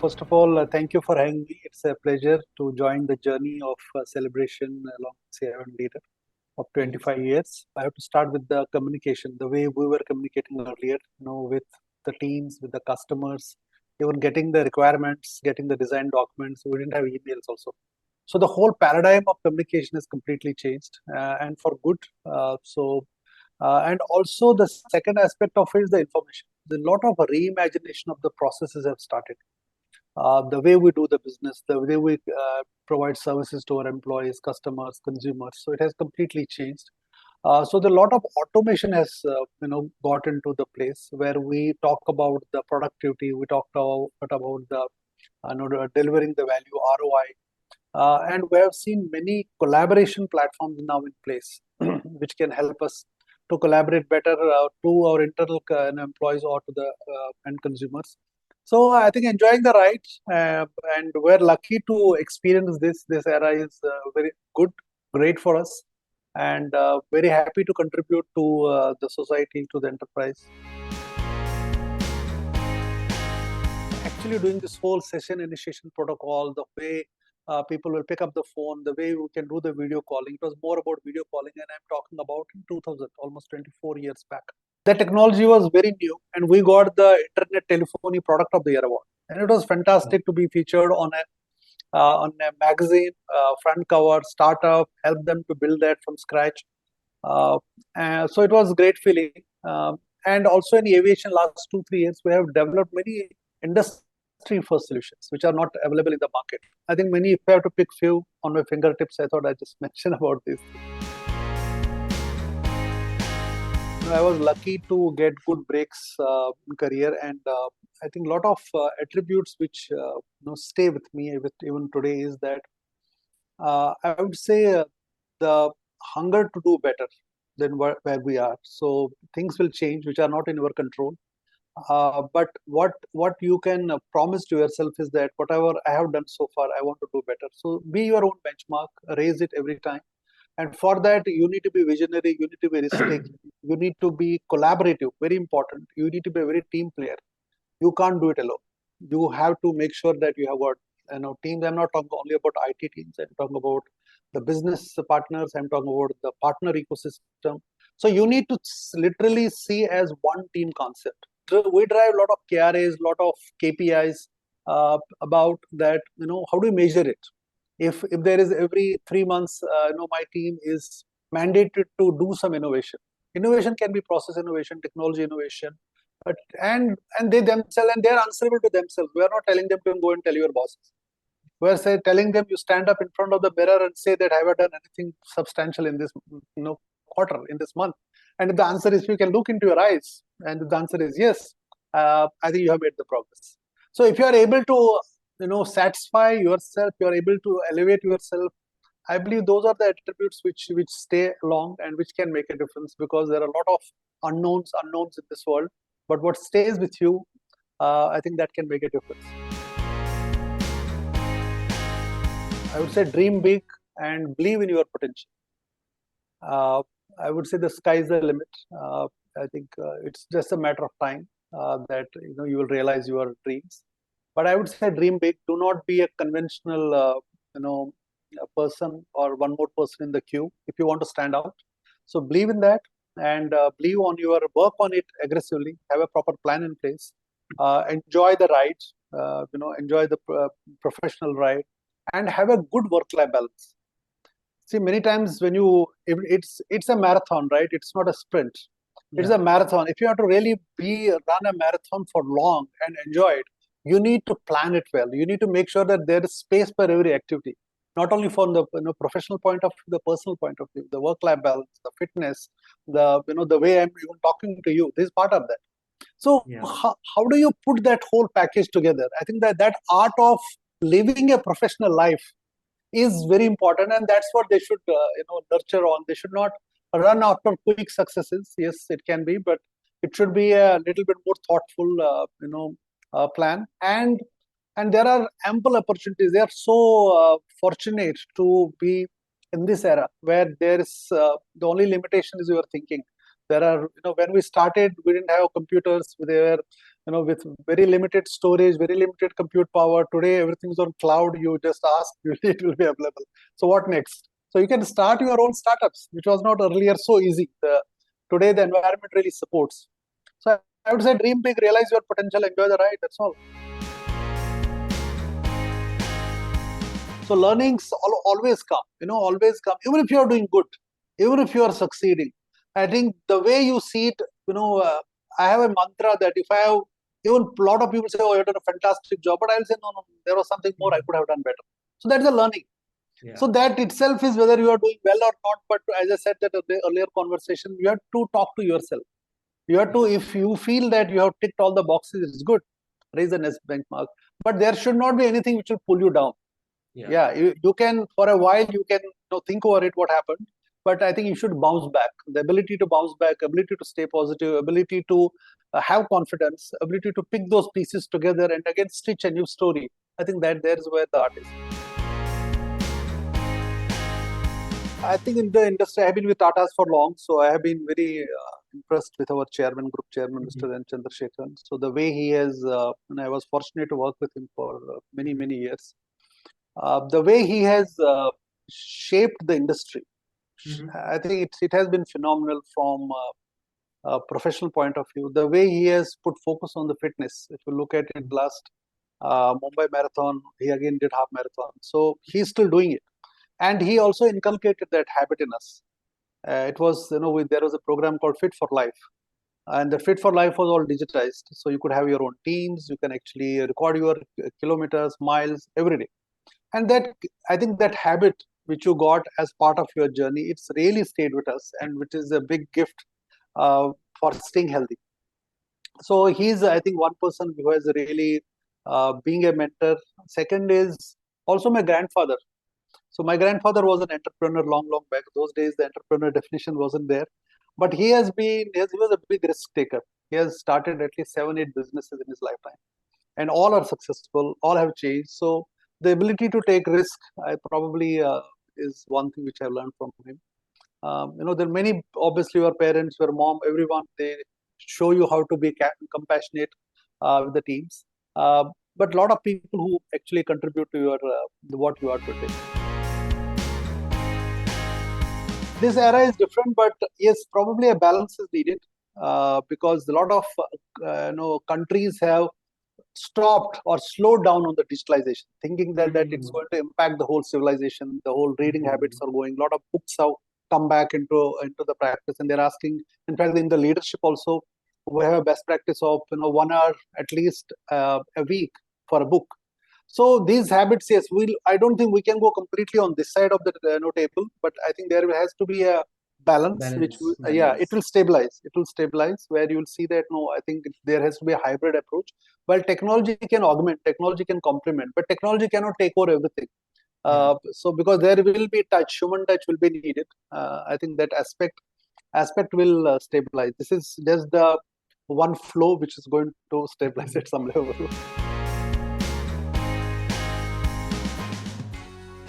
first of all, thank you for having me. It's a pleasure to join the journey of celebration along CIO&Leader of 25 years. I have to start with the communication, the way we were communicating earlier, with the teams, with the customers, even getting the requirements, getting the design documents. We didn't have emails also. So the whole paradigm of communication has completely changed, and for good. And also the second aspect of it is the information. There's a lot of reimagination of the processes have started. The way we do the business, the way we provide services to our employees, customers, consumers. So it has completely changed. So the lot of automation has got into the place where we talk about the productivity, we talk about the delivering the value ROI, and we have seen many collaboration platforms now in place, which can help us to collaborate better to our internal employees or to the end consumers. So I think enjoying the ride, and we're lucky to experience this. This era is very good, great for us, and very happy to contribute to the society, to the enterprise. Actually doing this whole session initiation protocol, the way people will pick up the phone, the way we can do the video calling. It was more about video calling, and I'm talking about in 2000, almost 24 years back. The technology was very new, and we got the Internet Telephony Product of the Year award. And it was fantastic to be featured on a magazine, front cover, startup, help them to build that from scratch. So it was a great feeling. And also in aviation, last 2-3 years, we have developed many industry-first solutions, which are not available in the market. I think many, if I have to pick few on my fingertips, I thought I'd just mention about this. I was lucky to get good breaks in career, and I think a lot of attributes which stay with me even today is that I would say the hunger to do better than where we are. So things will change which are not in your control. But what you can promise to yourself is that whatever I have done so far, I want to do better. So be your own benchmark, raise it every time. And for that, you need to be visionary, you need to be risk-taking, you need to be collaborative, very important. You need to be a very team player. You can't do it alone. You have to make sure that you have got teams. I'm not talking only about IT teams. I'm talking about the business partners. I'm talking about the partner ecosystem. So you need to literally see as one team concept. We drive a lot of KRAs, a lot of KPIs about that. How do you measure it? If there is every 3 months, my team is mandated to do some innovation. Innovation can be process innovation, technology innovation, but and they themselves, and they're answerable to themselves. We are not telling them to go and tell your bosses. We're telling them you stand up in front of the mirror and say that have I done anything substantial in this quarter, in this month? And if the answer is you can look into your eyes, and if the answer is yes, I think you have made the progress. So if you are able to satisfy yourself, you are able to elevate yourself, I believe those are the attributes which stay along and which can make a difference, because there are a lot of unknowns in this world, but what stays with you, I think that can make a difference. I would say dream big and believe in your potential. I would say the sky is the limit. I think it's just a matter of time that you will realize your dreams. But I would say dream big. Do not be a conventional, person or one more person in the queue if you want to stand out. So believe in that, and believe on your work on it aggressively. Have a proper plan in place. Enjoy the ride. Enjoy the professional ride, and have a good work-life balance. See, many times when it's a marathon, right? It's not a sprint. It's a marathon. If you have to really run a marathon for long and enjoy it, you need to plan it well. You need to make sure that there is space for every activity, not only from the professional point of view, the personal point of view, the work-life balance, the fitness, the way I'm even talking to you. This is part of that. So how do you put that whole package together? I think that art of living a professional life is very important, and that's what they should nurture on. They should not run after quick successes. Yes, it can be, but it should be a little bit more thoughtful plan, and there are ample opportunities. They are so fortunate to be in this era where there is the only limitation is your thinking. There are when we started, we didn't have computers. They were with very limited storage, very limited compute power. Today, everything's on cloud. You just ask, it will be available. So what next? So you can start your own startups, which was not earlier so easy. Today, the environment really supports. So I would say dream big, realize your potential, enjoy the ride. That's all. So learnings always come, always come. Even if you are doing good, even if you are succeeding, I think the way you see it, I have a mantra that if I have, even a lot of people say, oh, you've done a fantastic job, but I'll say, no, there was something more I could have done better. So that's a learning. Yeah. So that itself is whether you are doing well or not. But as I said that in the earlier conversation, you have to talk to yourself. You have to, if you feel that you have ticked all the boxes, it's good, raise the next benchmark. But there should not be anything which will pull you down. Yeah, you can, for a while, you can think over it, what happened. But I think you should bounce back. The ability to bounce back, ability to stay positive, ability to have confidence, ability to pick those pieces together and again stitch a new story. I think that there's where the art is. I think in the industry, I have been with Tata for long, so I have been very impressed with our chairman, group chairman, Mr. N. Chandrasekharan. So the way he has, and I was fortunate to work with him for many, many years. The way he has shaped the industry, I think it has been phenomenal from a professional point of view. The way he has put focus on the fitness. If you look at it, last Mumbai Marathon, he again did half marathon. So he's still doing it. And he also inculcated that habit in us. It was, there was a program called Fit for Life. And the Fit for Life was all digitized. So you could have your own teams. You can actually record your kilometers, miles, every day. And that, I think that habit which you got as part of your journey, it's really stayed with us, and which is a big gift for staying healthy. So he's, I think, one person who has really being a mentor. Second is also my grandfather. So my grandfather was an entrepreneur long, long back. Those days, the entrepreneur definition wasn't there. But he was a big risk taker. He has started at least 7, 8 businesses in his lifetime. And all are successful, all have changed. So the ability to take risk, I probably is one thing which I've learned from him. There are many, obviously your parents, your mom, everyone, they show you how to be compassionate with the teams. But a lot of people who actually contribute to your what you are today. This era is different, but yes, probably a balance is needed because a lot of countries have stopped or slowed down on the digitalization, thinking that it's going to impact the whole civilization. The whole reading habits are going. A lot of books have come back into the practice, and they're asking. In fact, in the leadership also, we have a best practice of 1 hour at least a week for a book. So these habits, yes, I don't think we can go completely on this side of the table, but I think there has to be a balance. Which it will stabilize. It will stabilize where you will see that I think there has to be a hybrid approach. While technology can augment, technology can complement, but technology cannot take over everything. So because there will be touch, human touch will be needed. I think that aspect will stabilize. This is just the one flow which is going to stabilize at some level.